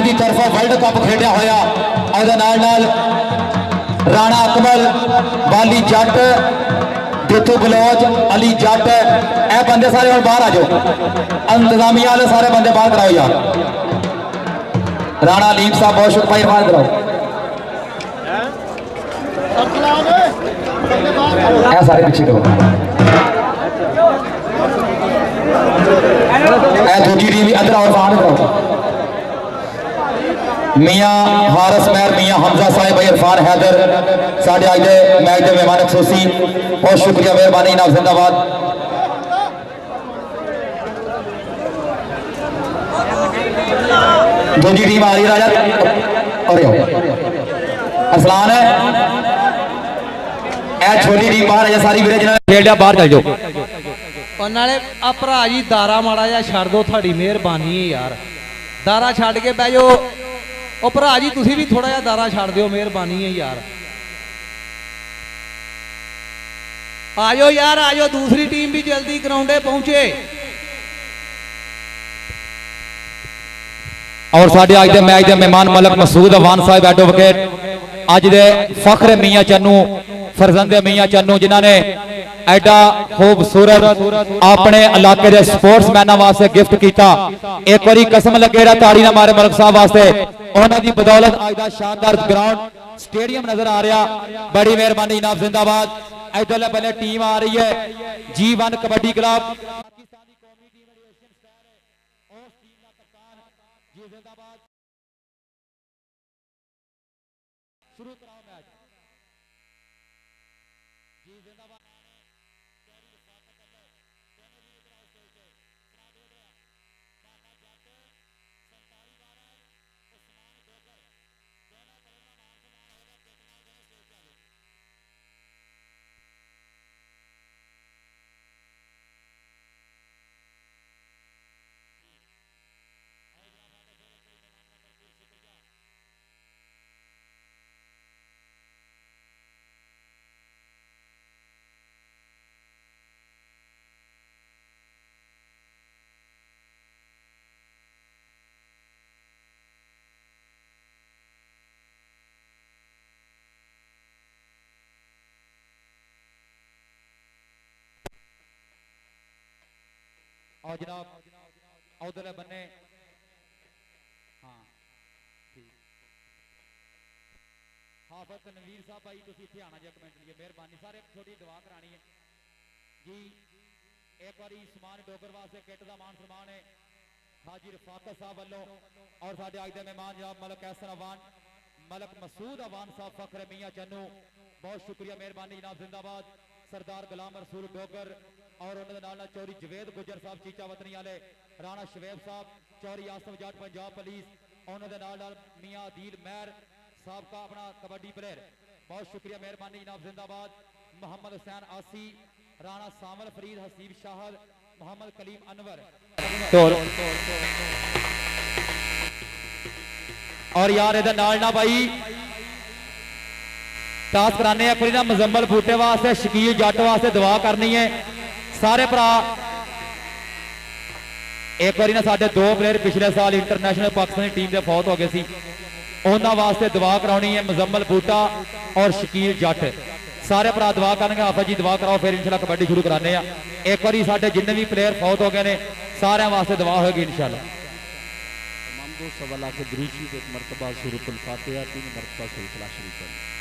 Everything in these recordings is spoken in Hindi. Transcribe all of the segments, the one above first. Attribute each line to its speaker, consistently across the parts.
Speaker 1: की तरफों वर्ल्ड कप खेडिया होया और राणा अकमल बाली जट दिथू बलोच अली जट ए बंदे सारे और बाहर आ जाओ इंतजामिया वाले सारे बंदे बाहर कराओ यार राणा अलीम साहब बहुत शुक्रिया बाहर कराओ सारे पीछे करो दूसरी टीम अंदर और बाहर कराओ मियां हारस महर मियां हमजा साहिब भाई इरफान हैदर साढ़े अज के मैच के मेहमान खसूसी बहुत शुक्रिया मेहरबानी जनाब जिंदाबाद दूसरी टीम आ रही है राजा और असलान है छोटी टीम बाहर है सारी वीरे जिन्होंने खेल लिया बाहर चल जाओ
Speaker 2: और नाले आ भरा जी दारा माड़ा जा छड़ दो थोड़ी मेहरबानी है यार दारा छड़ के बह जाओ ओ भरा जी तुसी भी थोड़ा जा दारा छड़ दियो मेहरबानी है यार आजो यार आजो दूसरी टीम भी जल्दी ग्राउंडे पहुंचे
Speaker 1: और साढ़े अज के मैच के मेहमान मलक मसूद अवान साहब एडवोकेट अज दे फखर मियां चन्नू फरजंद मियां चन्नू जिन्होंने एडा खूबसूरत अपने इलाके के स्पोर्ट्समैनों वास्ते गिफ्ट किया एक बार कसम लगे ताड़ी ना मारे मलक साहब वास्ते उन्होंने बदौलत अज का शानदार ग्राउंड स्टेडियम नजर आ रहा बड़ी मेहरबानी जनाब जिंदाबाद इधर पहले टीम आ रही है G1 कबड्डी क्लब शुरू कराओ मैच जी जिंदाबाद और जनाब उधर बन्ने हाँ ठीक हाफिज तनवीर साहब भाई तुम इतने आना जी एक मिनट लिए मेहरबानी सारे थोड़ी दुआ करानी है जी एक बार समान डोगर वास्ते किट का मान सम्मान है हाजी रफाकत साहब वालों और साढ़े अज के मेहमान जनाब मलक कैसर अवान मलक मसूद अवान साहब फखर मियां चन्नू बहुत शुक्रिया मेहरबानी जनाब जिंदाबाद सरदार गुलाम रसूल डोगर और उन्होंने चौरी जवेद गुजर साहब चीचा वतनी वाले राणा शवेब साहब चौरी आसफ जाट पंजाब पुलिस उन्होंने मियां अदील महर साहब का अपना कबड्डी प्लेयर बहुत शुक्रिया मेहरबानी जनाब जिंदाबाद मोहम्मद हुसैन आसी राणा सामल फरीद हसीब शाहद मोहम्मद कलीम अनवर और यार इधर ना भाई टास कराने अपनी ना मुजम्मल बूटे वास्ते शकील जट वास्ते दुआ करनी है सारे भरा एक बार ना साढ़े दो प्लेयर पिछले साल इंटरनेशनल पाकिस्तानी टीम के फौत हो गए सी उन्होंने वास्ते दुआ करानी है मुजम्मल बूटा और शकील जट सारे भरा दुआ करेंगे हाफिज जी दुआ कराओ फिर इंशाल्लाह कबड्डी शुरू कराने एक बार साढ़े जिन्ने भी प्लेयर फौत हो गए ने सारे वास्ते दुआ होगी इंशाल्लाह
Speaker 3: तमाम दो सवा लाख दुरूद एक मरतबा सूरतुल फातिहा 3 मरतबा सूरतुल शरीफ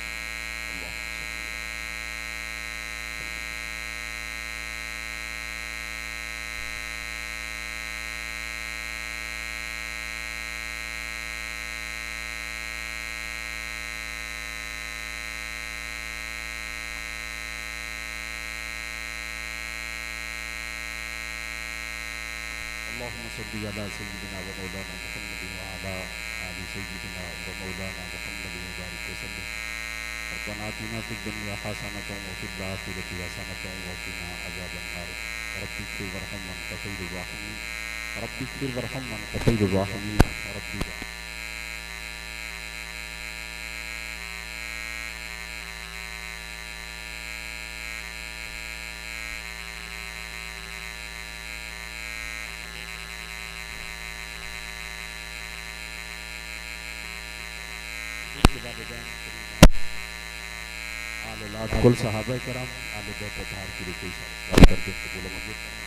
Speaker 3: अल्लाहुम्मा सल्ली अला सय्यिदिना व मौलाना मुहम्मद व अला आलि सय्यिदिना व मौलाना मुहम्मद व बारिक वसल्लम रब्बना आतिना फिद दुनिया हसनतन व फिल आखिरति हसनतन व क़िना अज़ाबन नार रब्बिग़फिर वरहम वअन्त ख़ैरुर राहिमीन रब्बिग़फिर वरहम वअन्त ख़ैरुर राहिमीन रब्बी उसके वालिदैन आले लात कुल सहाबा कराम आले बैत अतहार की रुकई बात करते हैं कबूल मंजूर फरमा।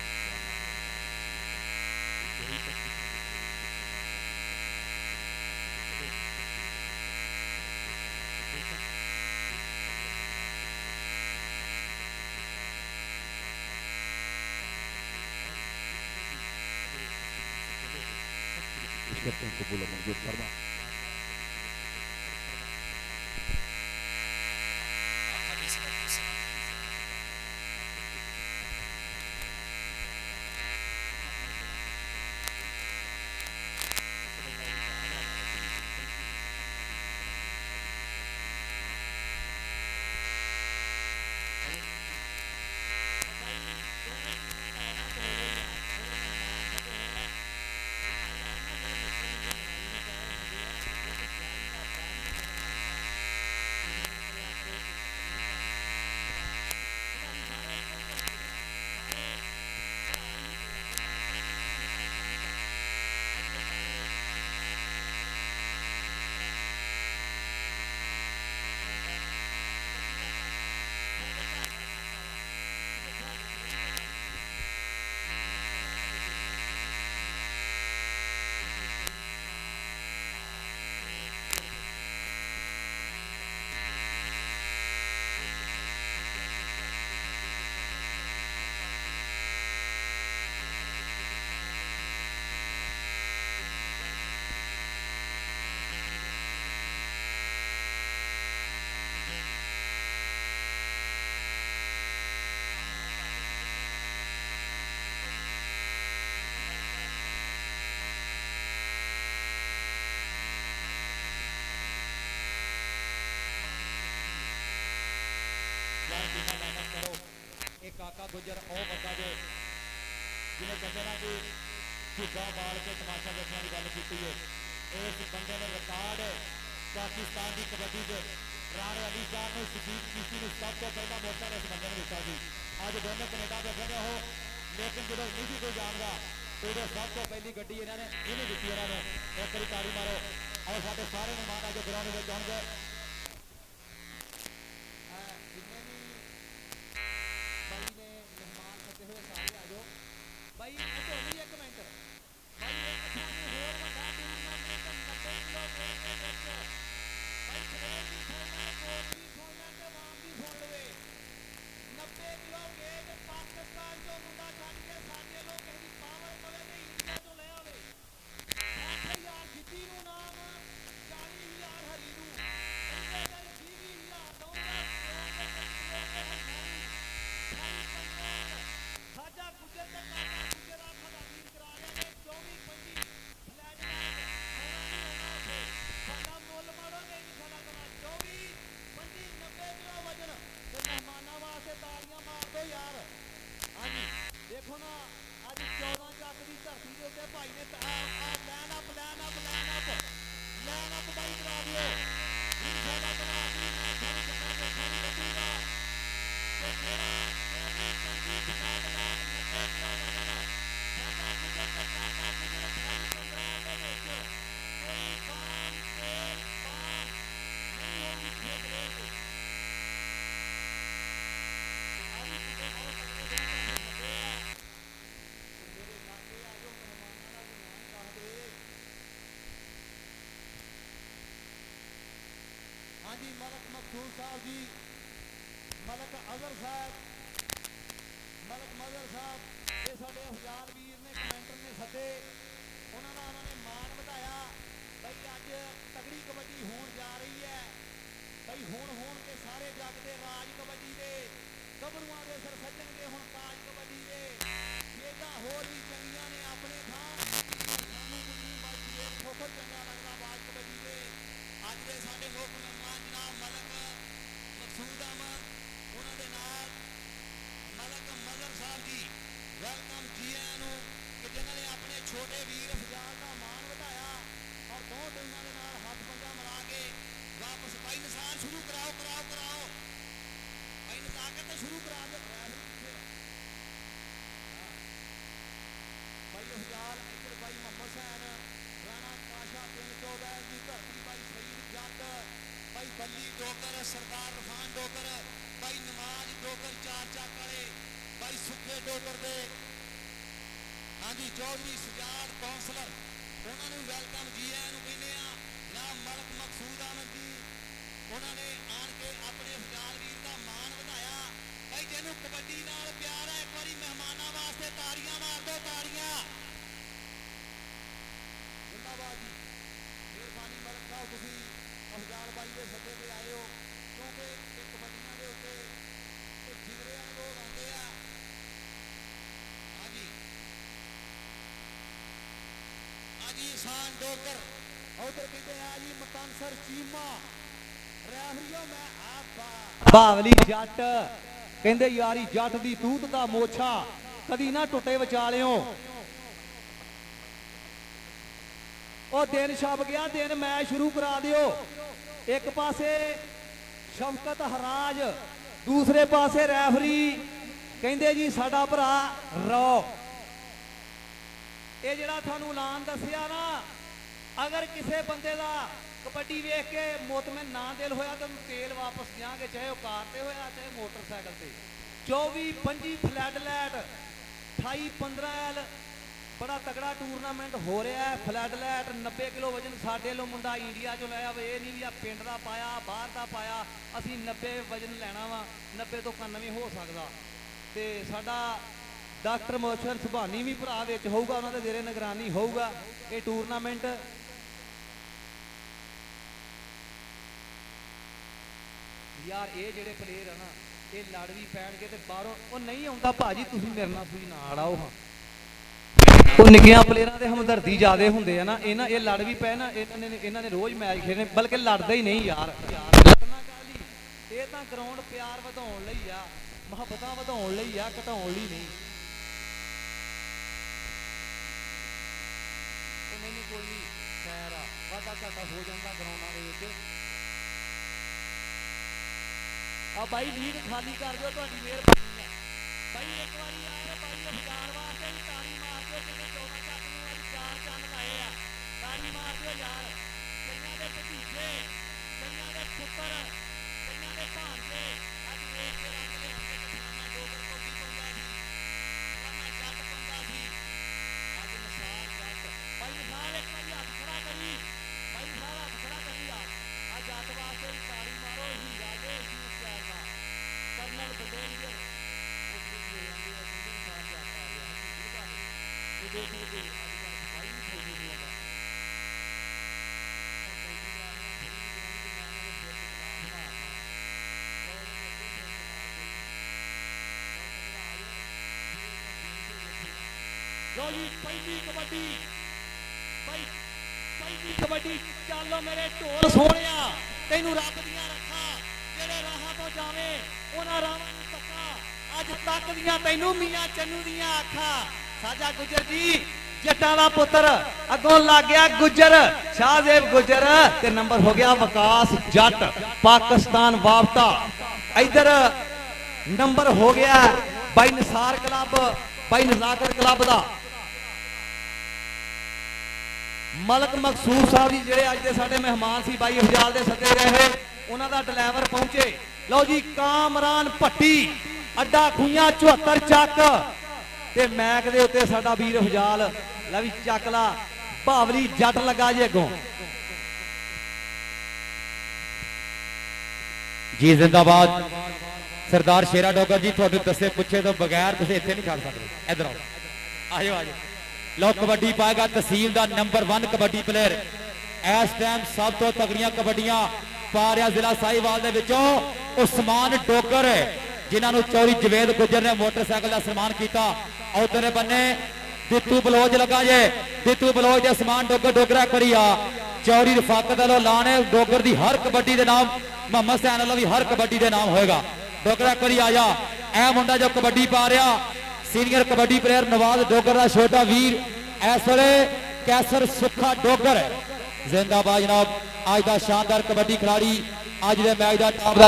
Speaker 3: करते हैं कबूल मंजूर फरमा।
Speaker 1: एक काका गुजर ओ बंदा जो जिन्हें कहते ना कि झुग्गा बाल के तमाशा देखने की गल की है, इस बंदे ने रिकॉर्ड पाकिस्तान की कबड्डी से राणे अली शाह ने शकीब किसी ने सब तो पहला मौका इस बंदे ने दिता सी। अज दोनों कनेडा बैठे ने हो, लेकिन जो नहीं भी कोई जानता तो सब तो पहली गड्डी इन्होंने इन्हें दी। इन्होंने एक बार ताड़ी मारो और साढ़े सारे मेहमान अज ग्राउंड में आउणगे। भाई एक मिनट भाई एक होर वड्डा टूर्नामेंट 90 किलो वेट दे विच भाई ट्रेन भी सुनना कोच भी सुनना ते वाम भी सुन लवे। 90 किलो वेट पाकिस्तान जो मुंडा छड्ड के साडे लोग कहदी पावर पवे ते इंडिया तो ले आवे। 60,000 जिद्दी नूं नाम 40,000 हरी नूं पंजे दिन 20,000 दौड़ा साजा गुजर ते काका गुजर आ खदानी करा रहे ने 24-25 फ्लैट साडा मुल मारो नहीं साडा कमा 24-25 90 किलो वजन ते मेहमानां वास्ते तालियां मार दो यार। हाँ जी देखो ना अज 14 जग की धरती के उत्ते भाई ने लैन अप भाई करा दिओ साडा कमा दी मैं सारी जगह ते सारी लगूगा ते तेरा हाँ जी मलक मखदूम साहब जी, मलक अजहर साहब, मलक मजहर साहब ये साढ़े अफजान वीर ने कमेंटर ने सदे उन्होंने मान बताया भाई अज तगड़ी कबड्डी होण जा रही है भाई हुण के सारे जग के राज कबड्डी के गभरुआं के सिर सजणगे हुण ताज कबड्डी के खेडां होर भी चंगियां ने अपने थां सानूं गुजरी बाई ठोकर चंगा लगदा बाज कबड्डी के अज दे साडे मुख मेहमान जनाब मलक मकसूद अहमद उन्होंने नाल मलक मजहर साहब जी वेलकम जी आयां कि जिन्होंने अपने छोटे वीर अफजाल का मान बढ़ाया और दो टीमों के नाल हाथ पंजा मिला के वापस भाई निशान शुरू कराओ भाई नजाकत तो शुरू करा दो भाई अफजाल इधर भाई मोहम्मद हुसैन राणा पाशा
Speaker 4: सरदार रफान डोगर भाई नमाज डोगर चार चाक वाले भाई सुखे डोगर दे हाँ जी चौधरी सुजात कौंसलर उन्होंने वेलकम जी आया कहने जनाब मलक मकसूद अहमद जी उन्होंने आन के अपने हुजाल वीर का मान बढ़ाया भाई जिन्हों कबड्डी नाल प्यार है एक बारी मेहमानों वास्ते ताड़ियां मार दो ताड़ियां जिंदाबाद जी मेहरबानी मलक साहब तुसीं हुजाल भाई के सदे ते आए हो क्योंकि कबड्डियां के उत्ते जिगरे लोग आते हैं हाँ जी हाँ जी इंसान डोगर उधर कहते हैं जी मतानसर चीमा रैफरियो मैं आपा
Speaker 2: ਬਾਵਲੀ ਜੱਟ ਕਹਿੰਦੇ ਯਾਰੀ ਜੱਟ ਦੀ ਤੂਤ ਦਾ ਮੋਛਾ ਕਦੀ ਨਾ ਟੁੱਟੇ ਵਿਚਾਲਿਓ ਉਹ ਦਿਨ ਛਪ ਗਿਆ ਦਿਨ ਮੈਚ ਸ਼ੁਰੂ ਕਰਾ ਦਿਓ ਇੱਕ ਪਾਸੇ ਸ਼ਫਕਤ ਹਰਾਜ ਦੂਸਰੇ ਪਾਸੇ ਰੈਫਰੀ ਕਹਿੰਦੇ ਜੀ ਸਾਡਾ ਭਰਾ ਰੋ ਇਹ ਜਿਹੜਾ ਤੁਹਾਨੂੰ ਐਲਾਨ ਦੱਸਿਆ ਨਾ ਅਗਰ ਕਿਸੇ ਬੰਦੇ ਦਾ कबड्डी वेख के मोतमिन ना दिल होया तो तेल वापस जाएंगे चाहे वह कार से होया चाहे मोटरसाइकिल से 24-25 फ्लैट लैट 28-15 एल बड़ा तगड़ा टूरनामेंट हो रहा है फ्लैट लैट 90 किलो वजन साढ़े लो मुंडा इंडिया चो लाया ये नहीं भी पिंड का पाया बाहर का पाया असी 90 वजन लेना वा 90 तो 91 हो सकता तो साडा डॉक्टर मोहसिन सुभानी भी भरा विच होऊगा उन्होंने जेरे निगरानी होऊगा ये टूरनामेंट यार ये जेडे प्लेयर है ना ये लड़ भी पैणगे ते बाहरों वो नहीं आउंदा भाजी तुसीं मेरे नाल सुई ना अड़ाओ हाँ वो निक्कियां प्लेयरां दे हमदर्दी ज़्यादा हुंदे आ ना इन्हां ये लड़ भी पै ना इन्हां ने रोज़ मैच खेलने बल्कि लड़दे ही नहीं यार लड़ना काली ये तां ग्राउंड प्यार वधाउण लई आ मुहब्बतां वधाउण लई आ घटाउण लई नहीं नहीं कोई नहीं खैर आ वाधा घाटा हो जाता ग्राउंडां दे विच अब भाई लीड खाली कर दो तो मेहरबानी है भाई एक बार यार भाई अफगान वास्ते भी ताड़ी मार दो जिन्हें 14 चाकू वाली 4 चंद लाए आ ताड़ी मार दो यार कईयां दे भतीजे कईयां दे पुत्तर कईयां दे भांजे अज देश के रंग ले आंदे फलाना डोगर कोटी पंदा सी फलाना जट पंदा सी अज मिसाल जट भाई मिसाल एक बार हाथ खड़ा करी भाई मिसाल हाथ खड़ा करी यार अज जट वास्ते भी ताड़ी मारो हीरा दे कर्नल बडेलियर पहली कबड्डी भाई पहली कबड्डी चलो मेरे ढोल सोहणिया तैनू रब दियां रखा जेड़े राहां तो जावे उन्हां राहां नूं तक्का अज तक दियां तैनू मियां चन्नू दियां आखा साजा गुजर जी जट्टां दा पुत्तर अगों लग गया गुजर शाहजेब गुजर ते नंबर हो गया वकास जट पाकिस्तान वापता इधर नंबर हो गया भाई निसार क्लब भाई नजाकत क्लब दा मलक मकसूद साहब जी जेड़े अज दे साडे मेहमान सी भाई हुजाल दे सदे गए हैं उन्हां दा ड्राइवर पहुंचे लो जी कामरान भट्टी अड्डा खुइयां 74 चक ते मैक दे उत्ते साडा वीर हुजाल ला भी चकला भावली जट लगा जे अगों
Speaker 1: जी जिंदाबाद सरदार शेरा डोगर जी तुहानू दसे पुछे तो बगैर तुसीं इत्थे नहीं खड़ सकदे इधर आओ आजो आजो लो कबड्डी पाएगा तहसील का नंबर 1 कबड्डी प्लेयर इस टाइम सब तो तगड़ियां कबड्डियां पा रहा जिला साहिवाल दे विचों उस्मान डोगर जिन्होंने चौरी जवेद गुजर ने मोटरसाइकिल का सन्मान किया उधर बन्ने दित्तू बलोच लगा जे दित्तू बलोच दे उस्मान डोगर डोगरा करी आ चौरी रफाकत वालों लाने डोगर की हर कबड्डी के नाम मोहम्मद सैन वालों भी हर कबड्डी के नाम होएगा डोगरा करी आ जा ए मुंडा जो कबड्डी पा रहा सीनियर कबड्डी प्लेयर नवाज डोगर का छोटा वीर इस वे कैसर सुखा डोगर जिंदाबाद जनाब आज का शानदार कबड्डी खिलाड़ी आज के मैच का टॉप दा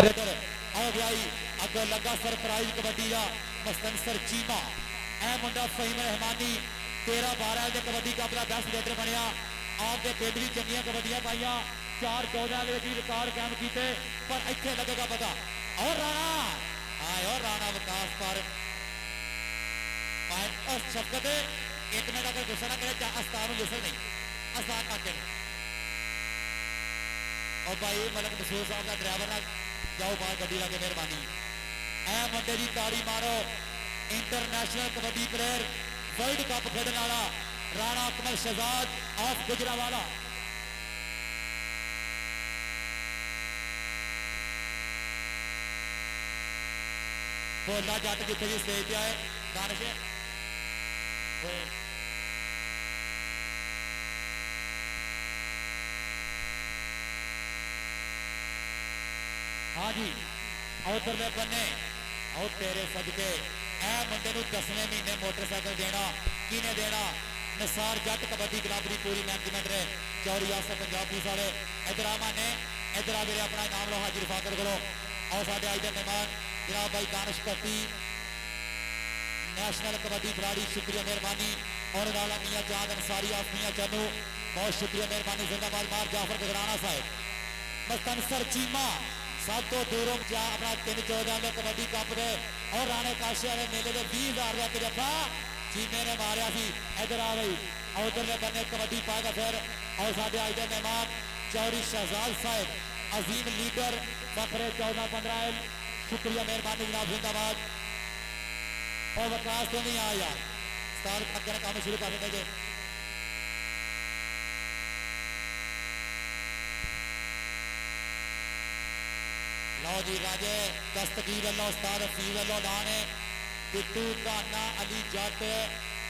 Speaker 1: अगों लगा सरप्राइज कबड्डी का मस्तनसर चीमा ए मुंडा फहीम रहमानी 13-12 के कबड्डी का अपना 10 लीटर बनया आपके पिंड भी चंगियां कबड्डियां पाइया 4-14 भी रिकॉर्ड कायम किए पर इतने लगेगा पता और राणा आए और राणा विकास पर और शफकत एक मिनट अगर गुस्सा ना करे अस्तान गुस्सा नहीं अस्तान आके और भाई मलक मसूद साहब का ड्राइवर ना जाओ बाहर गड्डी लाके मेहरबानी ऐ मुंडे की ताड़ी मारो international kabaddi player world cup खेलने वाला राणा अकमल शहजाद ऑफ गुजरावाला भोला जट जिथे भी स्टेज पे आए दानिश हाँ जी उधरले बन्ने और तेरे सदके ऐ मुंडे नूं 10वें महीने मोटरसाइकिल देना किने देना निसार जट कबड्डी क्लब की पूरी मैनेजमेंट ने चौरी आसा पंजाब पुलिस वाले इधर आ माने इधर आ मेरे अपना इनाम लो हाजिर फाकर को और साढ़े अज के मेहमान जनाब भाई दानिश भट्टी नेशनल कबड्डी खिलाड़ी शुक्रिया मेहरबानी और नाला मियां जाद अंसारी ऑफ मियां चन्नू बहुत शुक्रिया मेहरबानी जिंदाबाद मार जाफर गजराना साहब मस्तनसर चीमा सब तो दूरों अपना 3-14 कबड्डी कप दे और राणे काशे वाले मेले के 20,000 का जफा चीमे ने मारिया सी इधर आ गई और उधरले बन्ने कबड्डी पाएगा फिर और साढ़े अज के मेहमान चौरी शहजाद साहब अजीम लीडर फखरे 14-15 शुक्रिया मेहरबानी जनाब जिंदाबाद और विकास तो नहीं आया यार स्टार अगर काम शुरू कर देंगे लो जी राजे दस्तगीर लो उस्ताद हफीज लो लाने बिट्टू काना अली जट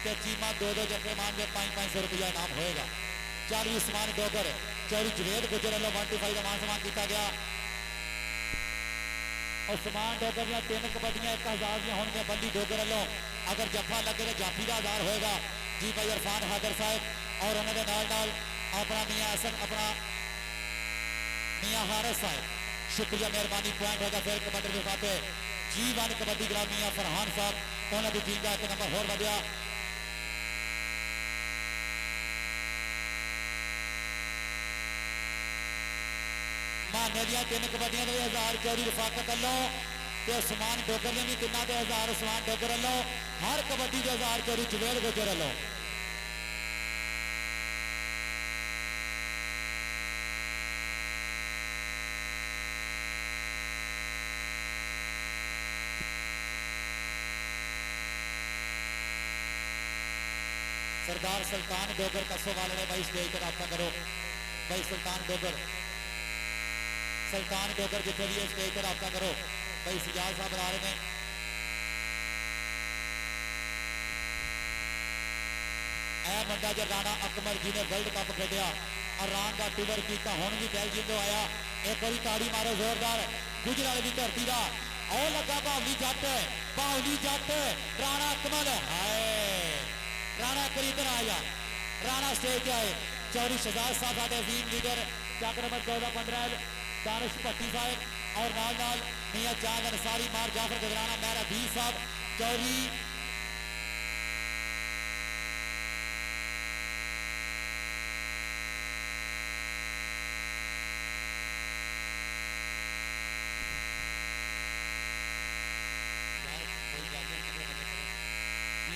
Speaker 1: ते चीमा 2-2 जफे मान के 500 रुपया इनाम होएगा 40 उस्मान डोगर चौरी जवेद गुजर लो 125 का मान सम्मान किया गया उस्मान डोगर दी 3 कबड्डियां 1000 दी होंगे बल्ली डोगर लो अगर जफा लगे तो जाफी का 1000 होएगा जी भाई इरफान हैदर साहब और उन्होंने नाल अपना मियां हसन अपना मियां हारिस साहब शुक्रिया मेहरबानी पॉइंट होगा फिर कबड्डी के खाते G1 कबड्डी क्लब मियां फरहान साहब उन्होंने भी टीम का 1 नंबर होर बढ़िया माने दिया 3 कबड्डियां 1000 चौरी रफाकत लो ते उस्मान डोगर ने भी 3,000 उस्मान डोगर लो हर कबड्डी 1000 चौरी जवेद गुजर लो सरदार सुल्तान डोगर कसो वाले ने भाई स्टेज पर रब्ता करो भाई सुल्तान डोगर जिथे भी स्टेज पर रब्ता करो भाई सिजाद साहब आ रहे हैं ऐ मुंडा जो राणा अकमल जी ने वर्ल्ड कप खेलिया आराम का टूर किया हुण भी बेल्जियम तो आया एक बार ताड़ी मारो जोरदार गुजरात की धरती का और लगा बावली जट राणा अकमल हाय राणा करीबन आया राणा स्टेज पे आए चौरी शहजाद साहब साढ़े अजीम लीडर चक नंबर 14-15 दानिश भट्टी साहब और नाल मियां जाद अंसारी मार जाफर गजराना मेहर हबीब साहब चौरी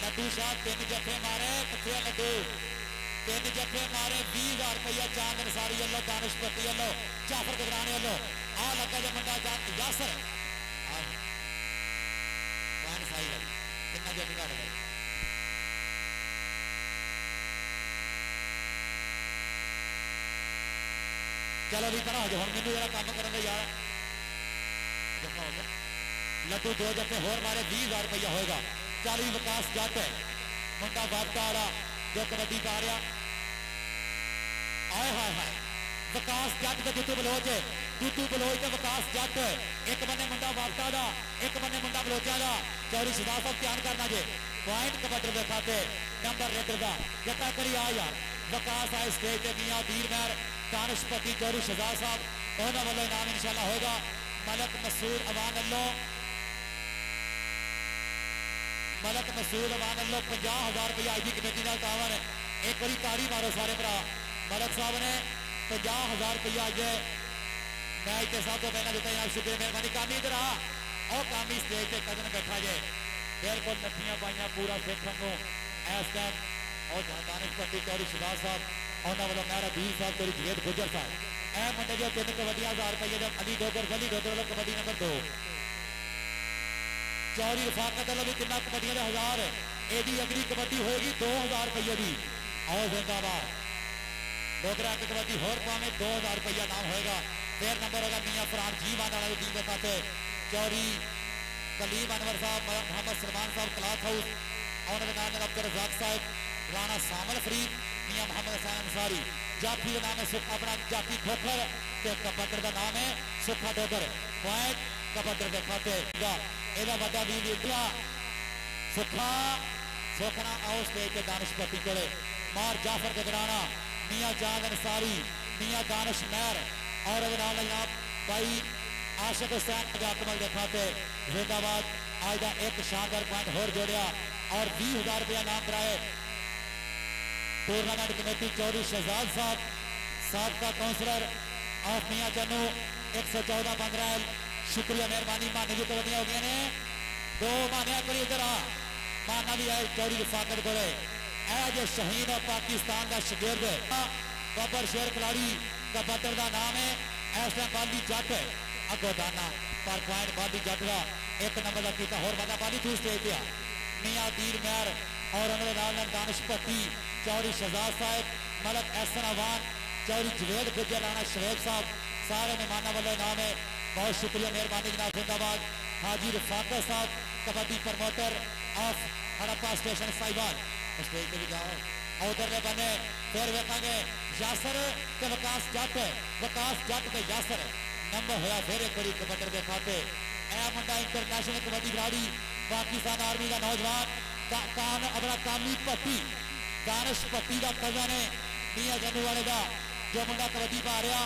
Speaker 1: लड्डू शाह 3 जफे मारे किथे लड्डू 3 जफे मारे 20,000 रुपया चांद अंसारी वालों दानिश भट्टी वालों जाफर गजराने वालों आ लगा जो मुंडा यासर कितना जफे घट गए चलो भी तरह जो हम मैनू जरा काम करन दे यार जफा हो गया लड्डू 2 जफे होर मारे 20,000 रुपया होएगा 40 विकास जट है मुंडा वापता वाला जो कबड्डी पा रहा आए हाय हाय विकास जट के दूतू बलोच के विकास जट एक बने मुंडा वापता का एक बने मुंडा बलोचा का चौरी शहजाद साहब ध्यान करना जे पॉइंट कबड्डी के खाते नंबर रेडर का जता करी आ यार विकास आए स्टेज पे मियां वीर मेहर दानिश भट्टी चौरी शहजाद साहब उन्होंने वालों इनाम इंशाल्लाह होगा मलक मसूद अवान अल्लो मलक मसूद अवान अल्लो 50,000 रुपया आई कमेटी तावन एक बार ताड़ी मारो सारे भरा मलक साहब ने 50,000 रुपया अज मैच के सब तो पहला दिता जनाब शुक्रिया मेहरबानी कामी इधर आ और कामी स्टेज से कदम बैठा जे बिल्कुल नथियां पाइया पूरा देखने को इस टाइम और दानिश भट्टी चौधरी शहजाद साहब उन्होंने वालों मेरा वीर साहब चौधरी जवेद गुजर साहब ए मुंडे जो 3 कबड्डियां 1000 रुपये जब अली डोगर वालों कबड्डी नंबर 2 चौधरी रफाकत वालों भी 3 कबड्डियां 1000 एडी अगली कबड्डी होगी 2000 रुपये की और जिंदाबाद डोगरा की कबड्डी होर पावे 2000 रुपया नाम होगा फिर नंबर होगा मियां फरहान जीवान वाले टीम के साथ चौधरी कलीम अनवर साहब मोहम्मद सलमान साहब क्लाथ हाउस और अब्दुल रजाक साहब राणा सामल फरीद मियां मोहम्मद हसन अंसारी जाफी का नाम है सुख अपना जाफी खोखर कबड्डर का नाम है सुखा डोगर पॉइंट कबड्डर के खाते एदा बड़ा वीर इंडिया सुखा सुखना आओ स्टेज के दानिश भट्टी कोले मार जाफर गगराना मियां जान अंसारी मियां दानिश महर और जनाब भाई आशिक हुसैन अकमल के खाते जिंदाबाद आज का एक शानदार पॉइंट होर जोड़िया और 20,000 रुपया नाम कराए टूर्नामेंट कमेटी चौधरी शहजाद साहब साबका काउंसलर ऑफ मियां चन्नू 114 पंद्रह शुक्रिया मेहरबानी माने की कबड्डियां हो गई ने 2 मानिया करी इधर आ माना भी आए चौधरी रफाकत को जो शहीद और पाकिस्तान का शगिर्द बबर शेर खिलाड़ी कबड्डर का नाम है इस टाइम बाली जट अगो दाना पर पॉइंट बाली जट का 1 नंबर का किया होर बंदा बाली टू स्टेज पे मियां दीर मेहर और उन्होंने दानिश भट्टी चौधरी शहजाद साहब मलक एहसन अवान चौधरी जवेद गुजर राणा शवेब साहब सारे मेहमानों वालों नाम है बहुत शुक्रिया मेहरबानी जनाब जिंदाबाद हाजी रफाकत साहब kabaddi promoter of Harappa station Sahiwal stage पे भी जाओ उधरले बने फिर वेखांगे यासर ते विकास जट ते यासर नंबर होया फिर एक बड़ी कबड्डर के खाते ए मुंडा इंटरनेशनल कबड्डी खिलाड़ी पाकिस्तान आर्मी का नौजवान कान अपना कामी भट्टी दानिश भट्टी का कजन है मियां जन्नू वाले का जो मुंडा कबड्डी पा रहा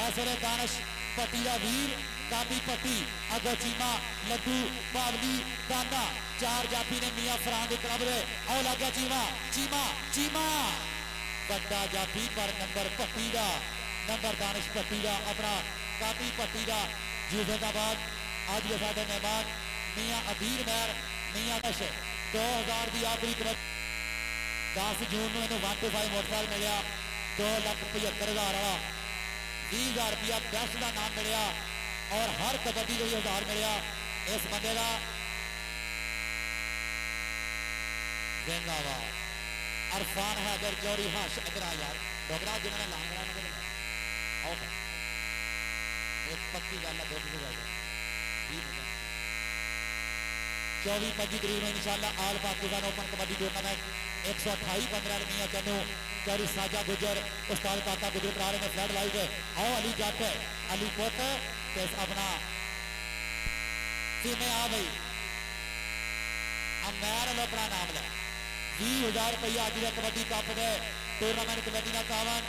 Speaker 1: इस वे दानिश भट्टी का वीर कामी भट्टी अगो चीमा लड्डू बावली दाना 4 जाफी ने मियां फरहान के क्लब दे आओ लग गया चीमा चीमा चीमा बड़ा जाफी पर नंबर भट्टी का नंबर दानिश भट्टी का अपना कामी भट्टी का जी जिंदाबाद आज के साथ मेहमान मियां अदीर महर मियां दश 2000 की आखिरी कबड्डी 10 जून में इन्होंने 125 मोटरसाइकिल मिले 2,75,000 वाला 20,000 रुपया बेस्ट का नाम मिले और हर कबड्डी को 1000 मिले इस बंदे का जिंदाबाद अरफान हैदर चौधरी हाश इधर आ यार डोगरा जिन्होंने लांगड़ा एक पक्की गल है 24-25 तरीक में इंशाल्लाह आल पाकिस्तान ओपन कबड्डी टूर्नामेंट 128 15 मियां चन्नू चौधरी साजा गुजर उस्ताद काका गुजर करा रहे हैं फ्लड लाइव आओ अली जट अली पुत अपना सीमे आ भाई अमैर अपना नाम ले 20,000 रुपया अज का कबड्डी कप दे टूर्नामेंट कमेटी का कावन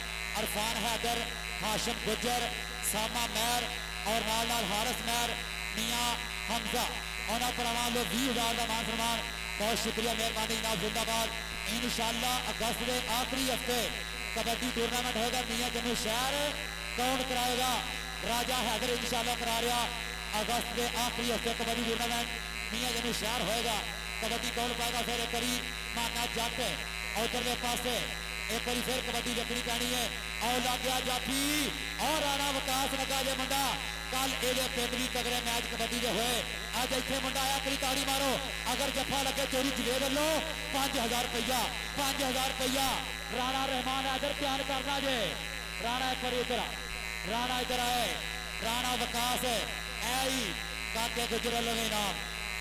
Speaker 1: अरफान हैदर हाशिम गुजर सामा महर और नाल हारिस महर मियां हमजा उन्होंने भरावान लो 20,000 का मान सम्मान बहुत शुक्रिया मेहरबानी जनाब जिंदाबाद इंशाअल्लाह अगस्त के आखिरी हफ्ते कबड्डी टूर्नामेंट होगा मियां जम्मू शहर कौन कराएगा राजा हैदर इंशाअल्लाह करा रहा अगस्त के आखिरी हफ्ते कबड्डी टूर्नामेंट मियां जम्मू शहर होएगा कबड्डी कौन पाएगा फिर एक बारी माना जट उधरले पासे एक बार फिर कबड्डी देखनी पैनी है और लग गया जाफी और राणा विकास लगा जे मुंडा कल ये पिंड भी तगड़े मैच कबड्डी के होए अज इतने मुंडा आया करी ताड़ी मारो अगर जफा लगे चोरी जवेद लो 5,000 रुपया 5,000 रुपया राणा रहमान इधर ध्यान करना जे राणा एक बार इधर राणा इधर आए राणा विकास आई काके गुजर नाम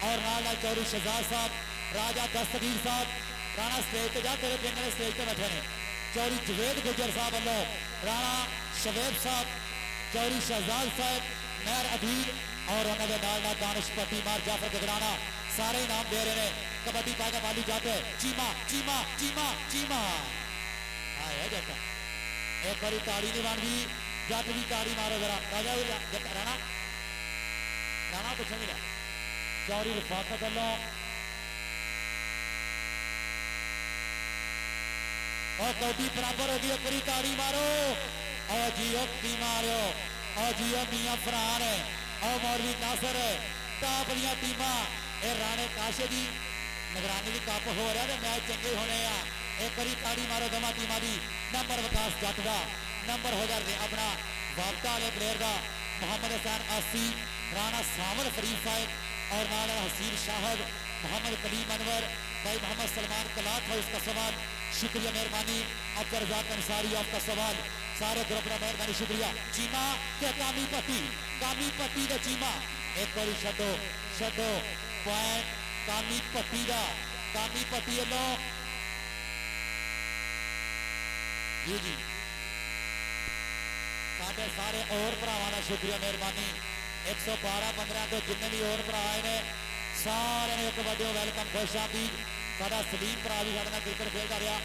Speaker 1: और नाल चौधरी शहजाद साहब राजा दस्तगीर साहब राणा स्टेज पे जा तेरे पिंड में स्टेज पे बैठे ने चौधरी जवेद गुजर साहब वालों राणा शवेब साहब चौधरी शहजाद साहब महर अधीर और उन्होंने नाल दानिश भट्टी मार जाफर गगराना सारे इनाम दे रहे हैं कबड्डी पाएगा वाली जाते चीमा चीमा चीमा चीमा आया जाता एक बारी ताड़ी नहीं बन गई जट भी ताड़ी मारो जरा राजा राणा राणा कुछ नहीं चौधरी रफाकत वालों और कबड्डी बराबर होगी एक बारी ताड़ी मारो और जियो टीम आ रहे हो और जियो मियां फरहान है और मौलवी नासर है टॉप दी टीमां ये राणे काशे दी निगरानी दी कप हो रहा है मैच चंगे होने आ एक बारी ताड़ी मारो दोवां टीमां दी नंबर विकास जट दा नंबर हो जाए अपना वापटा वाले प्लेयर का मोहम्मद हसैन 80 राणा सामल फरीद साहब और नाल हसीर शाहद मोहम्मद कलीम अनवर भाई मोहम्मद सलमान कलात है उसका सवाल शुक्रिया मेहरबानी अब्दुल रज़ाक अंसारी आपका सवाल सारे ग्रुप का मेहरबानी शुक्रिया चीमा के कामी पट्टी दे चीमा एक बार छो छो पॉइंट कामी पट्टी लो जी जी साढ़े सारे और भरावां का शुक्रिया मेहरबानी 112-15 तो जिन्ने भी और भरा आए ने सारे ने एक वड्डे वेलकम खुश आमदीद साडा सलीम भरा भी साडे नाल क्रिकेट खेलदा रहा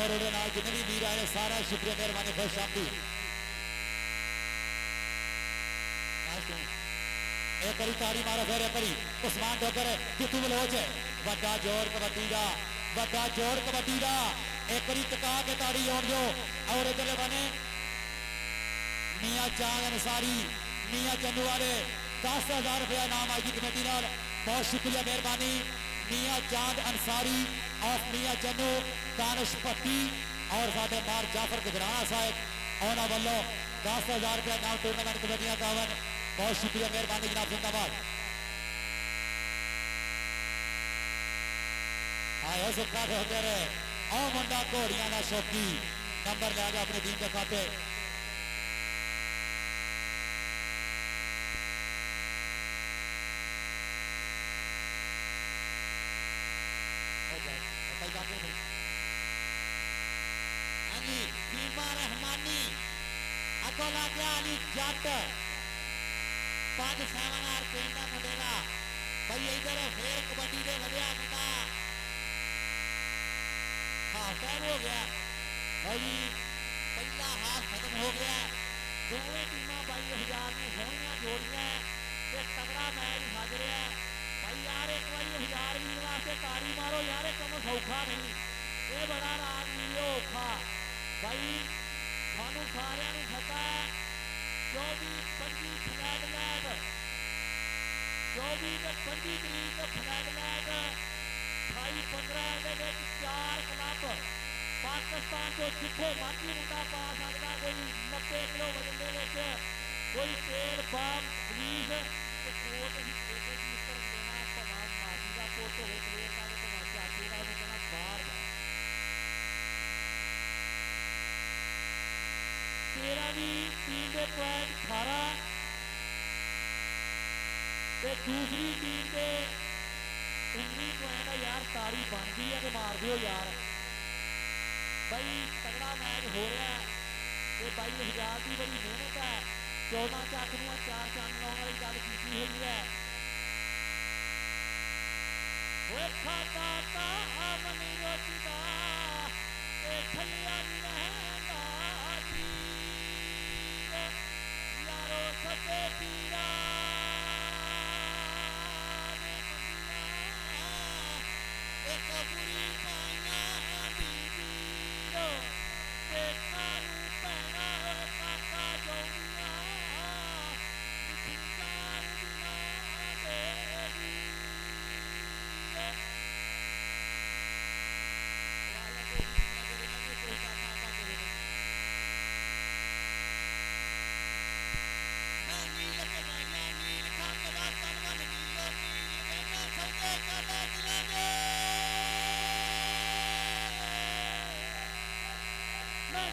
Speaker 1: और उहदे नाल जिन्ने भी वीर आए ने सारा शुक्रिया मेहरबानी खुश आमदीद एक बारी ताड़ी मारो फिर एक बारी उस्मान डोगर जितू बलोच वड्डा जोर कबड्डी का एक बारी टका के ताड़ी आउण दो और इधर बने मियां चांद अंसारी मियां चन्नू वाले 10,000 रुपया नाम आई कमेटी नाल बहुत शुक्रिया मेहरबानी मियां चांद अंसारी और मियां चन्नू दानिश पट्टी और साडे मार जाफर गुजराना साहब उन्होंने वालों 10,000 रुपया नाम टूर्नामेंट कमेटियां कावन बहुत शुक्रिया मेहरबानी जनाब जिंदाबाद आयो सुखा होते रहे आओ मुंडा घोड़ियां का शौकी नंबर लै गया अपनी टीम के खाते रहमानी अगो ला गया अली जट 5 7 पिंड का मुंडे का भाई इधर फिर कबड्डी दे वधिया मुंडा हाफ टाइम हो गया भाई पहला हाफ खत्म हो गया दोवें टीमां 22,000 ने सोहणियां जोड़ियां ते तगड़ा मैच सज रहा भाई यार एक बार 1000 वीर वास्ते ताड़ी मारो यार कम सौखा नहीं ये बड़ा राजवीर औखा भाई सानू सारिਆਂ ਨੂੰ पता है 24-25 फ्लैग लैग 24 ਤੇ 25 तरीक फ्लैग लैग 28-15 ਦੇ ਵਿੱਚ 4 ਕਲੱਬ पाकिस्तान ਤੋਂ ਜਿੱਥੇ ਮਰਜ਼ੀ ਮੁੰਡਾ ਪਾ ਸਕਦਾ ਕੋਈ 90 ਕਿਲੋ ਵਜਨ ਦੇ ਵਿੱਚ ਕੋਈ ਤੇਲ ਬਾਮ ਪੁਲਿਸ ਤੇ ਕੋਟ ਦੀ ਕੋਟੇ ਦੀ ਉੱਤਰ ਦੇਣਾ ਭਵਾ ਮਾਜੀ ਦਾ ਕੋਟ ਹੋਵੇ ਪਲੇਅਰ ਦਾ ਤੇ ਮਾਜਾ ਜਿਹੜਾ ਉਹਨੂੰ ਕਹਿਣਾ ਬਾਹਰ ਜਾ तेरा भी टीम के पॉइंट 18 ते दूसरी टीम के 19 पॉइंट यार ताड़ी बनती है तो मार दो यार भाई तगड़ा मैच हो रहा है तो 22,000 की बड़ी मेहनत है 14 ਚੱਕ ਨੂੰ 4 ਚੰਨ ਲਾਉਣ वाली गल की हुई है ओए खाता ता मनी रोचदा ए थलिया रहंदा यारो सते पीरा ने मंदिया एक बुरी पाइना बीबीरो ते कानू पैना काका जोगिया बिचार बिना देवी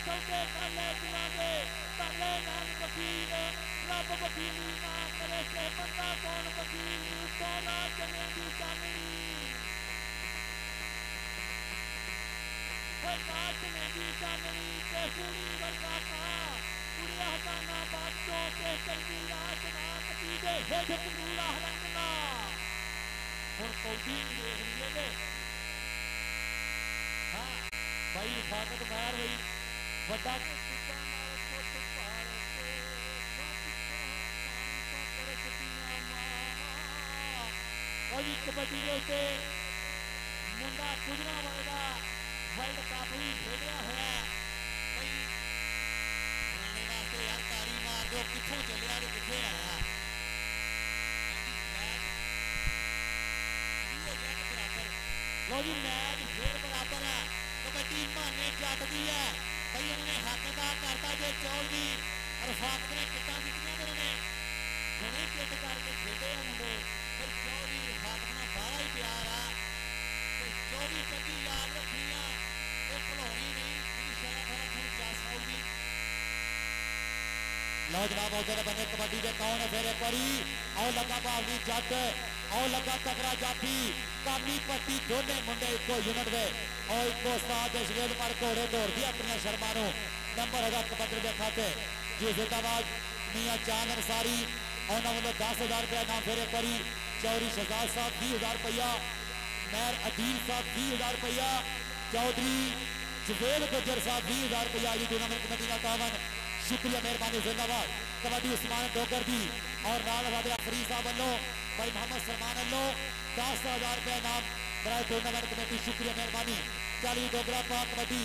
Speaker 1: सौदे कर ले दिलांगे तरले नाल वकील रब वकीली ना करे से बंदा कौन वकील तोला चले दी चांदनी ओए रात चले दी चांदनी ते पूरी वर्षा का कुड़िया हटाना बातों के चलती रात ना कटी दे हेठ पूरा रंगना और कौदी देख लिए हां भाई फाकत मार हुई वड्डा कबड्डी के उत्ते मुंडा गुजरा वाले का वर्ल्ड कप भी खेलिया होया
Speaker 2: लो जी मैच फिर बराबर है कबड्डी माने जट दी है भाई इन्होंने हक अदा करता जे चौधरी रफाकत ने किटा दित्तियां ते उन्होंने हुणे किट करके खेडे आ मुंडे भाई चौधरी रफाकत नाल बड़ा ही प्यार आ ते 24-25 याद रखनियां ते भुलाउणी नहीं इंशाअल्लाह ताला तुहानूं चास आऊगी
Speaker 1: लो जनाब उधर बने कबड्डी दे कौन है फिर एक बारी आओ लगा भावनी जट आओ लगा तगड़ा जाफी कामी पट्टी दोने मुंडे इको यूनिट दे और इको उस्ताद शगेल पर घोड़े दौड़दी अपनी शर्मा नु नंबर होगा कबड्डी दे खाते जी जिंदाबाद मियां चांद अंसारी उन्होंने वालों 10,000 रुपया नाम फिर एक बारी चौधरी शहजाद साहब 20,000 रुपया मेहर अदील साहब 20,000 रुपया चौधरी जवेद गुजर साहब 20,000 रुपया जी टूर्नामेंट कमेटी का तावन शुक्रिया मेहरबानी जिंदाबाद कबड्डी उस्मान डोगर दी और नाल वादे अफरी साहब वालों भाई मोहम्मद सलमान वालों 10,000 रुपया इनाम बराए टूर्नामेंट कमेटी शुक्रिया मेहरबानी चली डोगरा पाक कबड्डी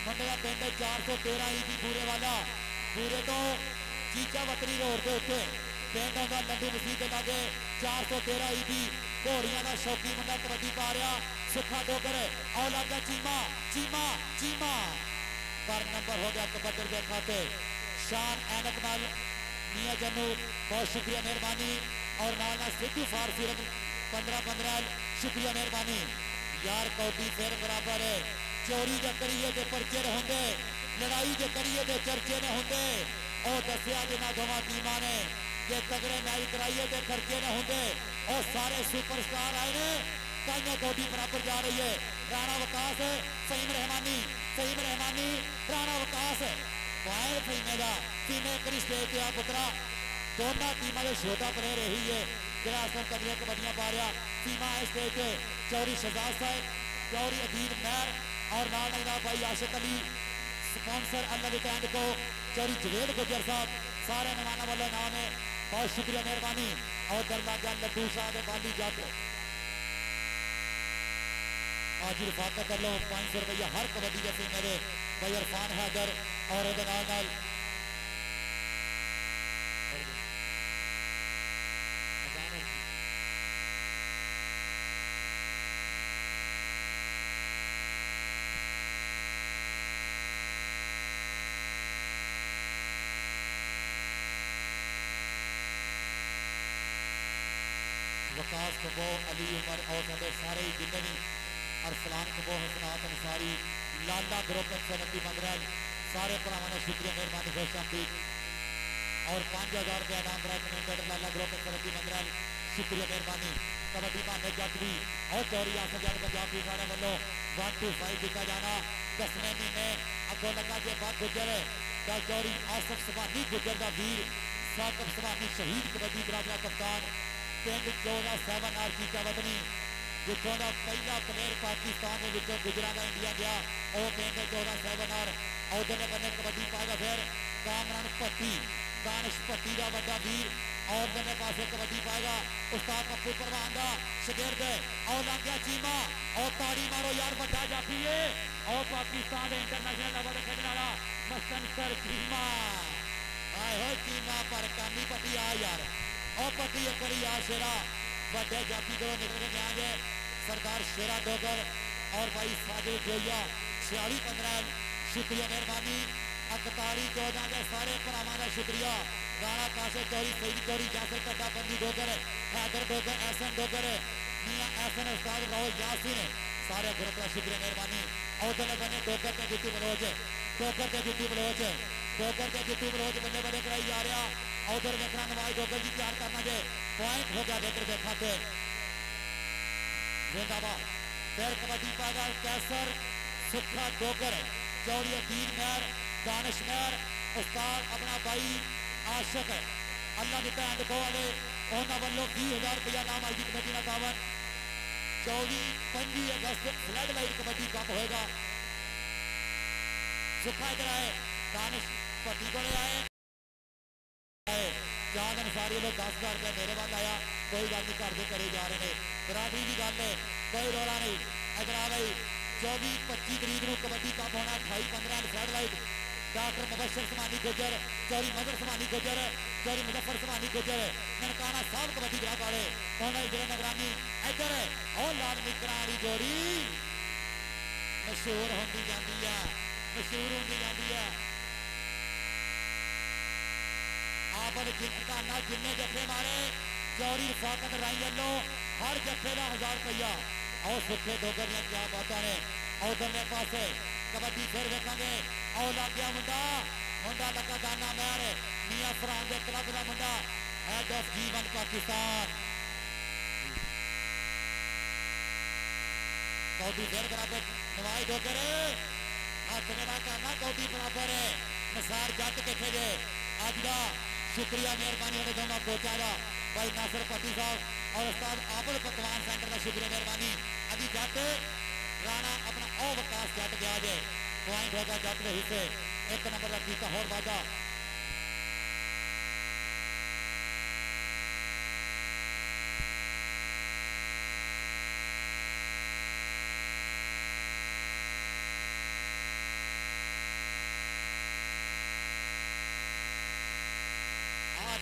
Speaker 1: मुंडे का पिंड 413 ईदी पूरे वाला पूरे तो चीचा वतरी रोड के उत्ते पिंड आउंदा लंडू मसीह के लागे 413 ईदी घोड़ियां का शौकी मुंडा कबड्डी पा रहा सुखा डोगर और लग गया चीमा चीमा चीमा पर नंबर हो गया कबड्डी के खाते शान ऐनक नाल मियां जन्नू बहुत शुक्रिया मेहरबानी और नाल सिद्धू फारसी 15-15 शुक्रिया मेहरबानी यार कौटी फिर बराबर है चोरी जो करिए तो परचे होंगे लड़ाई जो करिए तो चर्चे ने होंगे और दसिया जिन्होंने दोवां टीमां ने जे तगड़े मैच कराइए तो खर्चे ने होंगे और सारे सुपरस्टार आए ने ताइयां कौटी बराबर जा रही है राणा विकास फहीम रहमानी राणा विकास वायर फहीमे का सीने करी स्टेज पे आ पुत्रा दोनों टीमों के छोटा प्लेयर यही है जरा असर तगड़ियां कबड्डियां पा रहा सीमा है स्टेज पे चौधरी शहजाद साहब चौधरी अदील मेहर और नाल भाई आशिक अली स्पॉन्सर अल्लाह कैंड को चौधरी जवेद गुजर साहब सारे मेहमानों वालों नाम है बहुत शुक्रिया मेहरबानी और दरवाजा लड्डू शाह के बाली जट आज रिफाकत कर लो 500 रुपया हर कबड्डी के मेरे भाई इरफान हैदर और नाल वकास कबो अली उमर और सारे जिन्ने भी अरसलान कबो हसनात अंसारी लाला ग्रुप सनती मंदरल सारे भरावां का शुक्रिया मेहरबानी खुश आमदीद और 5,000 रुपया इनाम कमेंटेड लाला ग्रुप सनती मंदरल शुक्रिया मेहरबानी कबड्डी माने जट भी और चौरी आसम जट पंजाब की सारे वालों 1 to 5 दिता जाना 10वें महीने अगों लगा जे बात गुजर चौरी आसफ सुभानी गुजर का वीर साकब सुभानी शहीद कबड्डी बरादरा कप्तान पिंड 7 आर चीचा वतनी जितों का पहला प्लेयर पाकिस्तान के गुजरा का इंडिया गया वह पिंड 7 आर उधर बने कबड्डी पाएगा फिर कामरान भट्टी दानिश भट्टी का बड़ा वीर और बने पासे कबड्डी पाएगा उस्ताद पप्पू परवान का शगिर्द और लग गया चीमा और ताड़ी मारो यार बड़ा जाफी है और पाकिस्तान इंटरनेशनल लेवल खेलने वाला मस्तन सर चीमा आए हो चीमा पर कामी पट्टी आ यार और पट्टी एक बारी यार शेरा बड़े जाफी को निकल जाएंगे सरदार शेरा डोगर और भाई साजिद जोया 46-15 शुक्रिया मेहरबानी 41-14 के सारे भरावां का शुक्रिया राणा काशिफ चौरी सईद चौरी जाफर कट्टा बंदी डोगर हैदर डोगर एहसन डोगर मियां एहसन उस्ताद राहुल यासीन सारे ग्रुप का शुक्रिया मेहरबानी और बने डोगर के जितू बलोच डोगर के जितू बलोच डोगर के जितू बलोच बल्ले बल्ले कराई जा रहा उधर देखना नवाज डोगर जी तैयार करना जे पॉइंट हो गया डोगर के खाते जिंदाबाद फिर कबड्डी पाएगा कैसर सुखा डोगर चौड़ी अदील मेहर दानिश मेहर उस्ताद अपना भाई आशिक अल्लाह दिता एंड को वाले उन्होंने वालों 20,000 रुपया नाम आई कमेटी का तावन 24-25 अगस्त फ्लड लाइट कबड्डी कप होएगा सुखा इधर आए दानिश भट्टी को आए चांद अंसारी लोग 10,000 रुपया मेरे वाल आया कोई गल नहीं घर के करे जा रहे हैं बराबरी की गल है कोई रौला नहीं इधर आ भाई 24-25 तरीक को कबड्डी कप होना 28-15 फ्लड लाइट डॉक्टर मुबशर समानी गुजर, चौरी मदर समानी गुजर, चौरी मुजफ्फर समानी गुजर, ननकाना साहब कबड्डी ग्राहक वाले उन्होंने जिले निगरानी इधर और लाल मिकरा वाली जोड़ी मशहूर होती जाती है, मशहूर होती जाती है। आपन जिनका जिन्ने जफे मारे चौरी रफाकत राई वालों हर जफे का 1000 रुपया। और सुखे डोगर दियां क्या बातां ने। उधरले पासे कबड्डी फिर वेखांगे। और लग गया मुंडा, मुंडा लगा दाना मैर मियां फरहान दे क्लब का मुंडा हेड ऑफ G1 पाकिस्तान। कौडी फिर बराबर नवाज डोगर हाथ खड़ा करना कौडी बराबर है। निसार जट किथे जे अज का शुक्रिया मेहरबानी वाले दोनों कोचा का भाई नासिर पट्टी साहब और उस्ताद आबल पकवान सेंटर का शुक्रिया मेहरबानी। अभी जट राणा अपना और विकास जट गया जे पॉइंट होगा जट के हिस्से 1 नंबर का टीका होर वादा।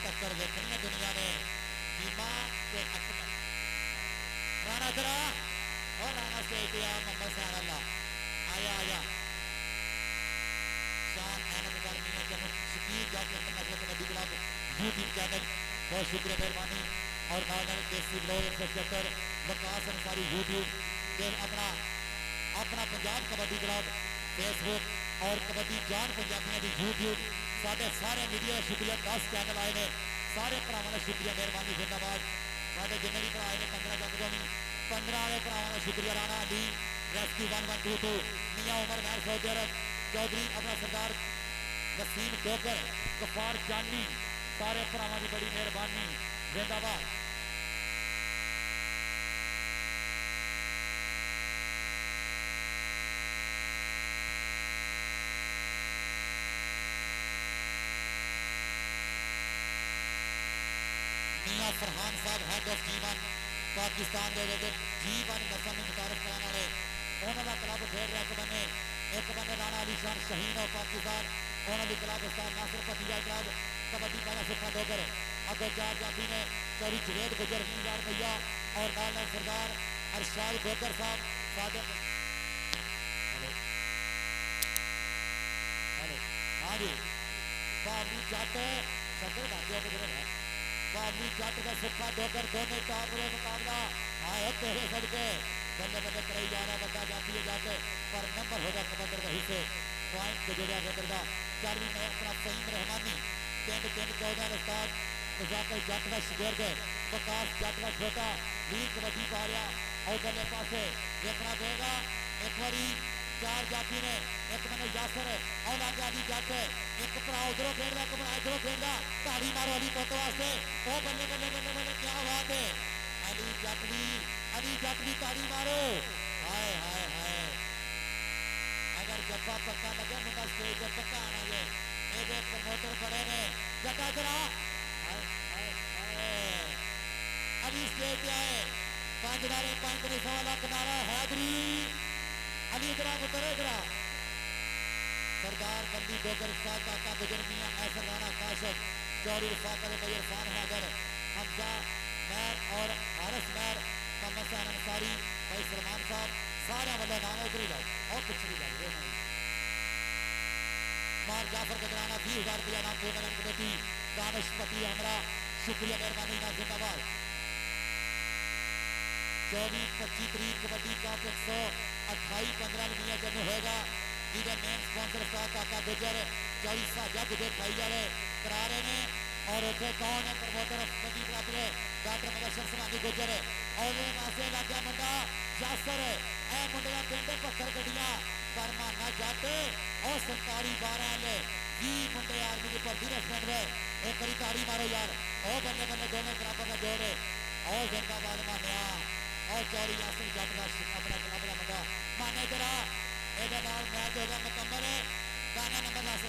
Speaker 1: टक्कर देखनी है दुनिया ने टीमा के अकबर राणा जरा और राणा से मोहम्मद सैन अल्लाह आया आया शान अहमद गर्मी जब शकील जाके international kabaddi club YouTube channel बहुत शुक्रिया मेहरबानी। और नाल देसी ब्लॉग 176 विकास अंसारी यूट्यूब के अपना अपना पंजाब कबड्डी क्लब फेसबुक और कबड्डी जान पंजाबियों की यूट्यूब साढ़े सारे मीडिया का शुक्रिया। 10 चैनल आए हैं सारे भरावान का शुक्रिया मेहरबानी जिंदाबाद। साढ़े जिन्हें भी भरा आए हैं 15 जग भी 15 वाले भरावान का शुक्रिया। राणा अली रेस्क्यू 1122 मियाँ उमर महर सौदी अरब चौधरी अपना सरदार वसीम डोगर गफार जानी सारे भरावान की बड़ी मेहरबानी जिंदाबाद। मियां फरहान साहब हेड ऑफ G1 पाकिस्तान के G1 नस्ल में मुतारफ कराने वाले उन्होंने क्लब खेल रहे एक बने राणा अली शान शहीन और पाकिस्तान उन्होंने क्लब उस्ताद नासिर पटिया क्लब कबड्डी पहला सुखा डोगर अगर 4 जाफी ने चौरी जवेद गुजर 2000 रुपया और नाल सरदार अरशाद डोगर साहब सादिक हाँ जी बाबू जट सदर बाजू गुजर है बाबू जट का सुखा डोगर दोनों टॉप में मुकाबला आए तेरे सदके बल्ले बल्ले कराई जा रहा बंदा जाती है जाके पर नंबर होगा कबड्डी का हिस्से पॉइंट को जोड़ा गया करदा 4वीं में अपना फहीम रहमानी पिंड 14 उस्ताद मुजाफर जट का शिगिर्द विकास जट का छोटा लीग कबड्डी पा रहा और बल्ले पासे देखना पड़ेगा एक बारी 4 जाफी ने एक मैंने यासर और आगे अली जट एक भरा उधरों खेलता एक भरा इधरों खेलता ताड़ी मारो अली पुत वास्ते ओ बल्ले बल्ले बल्ले बल्ले क्या बात है अली जट की ताड़ी मारो हाय हाय हाय। अगर जप्पा पक्का लगे मुंडा स्टेज पर पक्का आना है ये प्रमोटर बड़े ने जटा जरा अली स्टेज पे आए 5 नारे 5 लाख नारा हैदरी अली जरा उतरे जरा सरदार बंदी डोगर साहब काका गुजर मियां ऐसा राणा काशफ चौरी रफाकत भाई इरफान हैदर हमजा मैर और हारिस मैर मोहम्मद सैन अंसारी भाई सलमान साहब सारे वाले नाम उतरी जाओ और कुछ नहीं जाए मार जाफर गजराना 20,000 रुपया नाम टूर्नामेंट कमेटी दानिश पति हमरा शुक्रिया मेहरबानी ना जिंदाबाद। 24-25 तारीख कबड्डी कप 128-15 मियां जन्म होगा जिसे मेन स्पॉन्सर साहब काका गुजर 40 साजा गुजर खाई जा रहे करा रहे हैं और उसे कौन है प्रमोटर कबड्डी क्लब के डॉक्टर मुबशर समानी गुजर और पासे लग गया मुंडा यासर ए मुंडे का पिंड पत्थर गड्डियां पर माना जट और 47-12 20 मुंडे आर्मी की भर्ती रेस्टोरेंट में एक बारी ताड़ी मारो यार और बल्ले बल्ले दोनों बराबर का जोड़ है और जिंदाबाद मानिया और चौरी यासर जट का अपना क्लब का मुंडा माने जरा ए मैच होगा मुकम्मल है गाना नंबर 10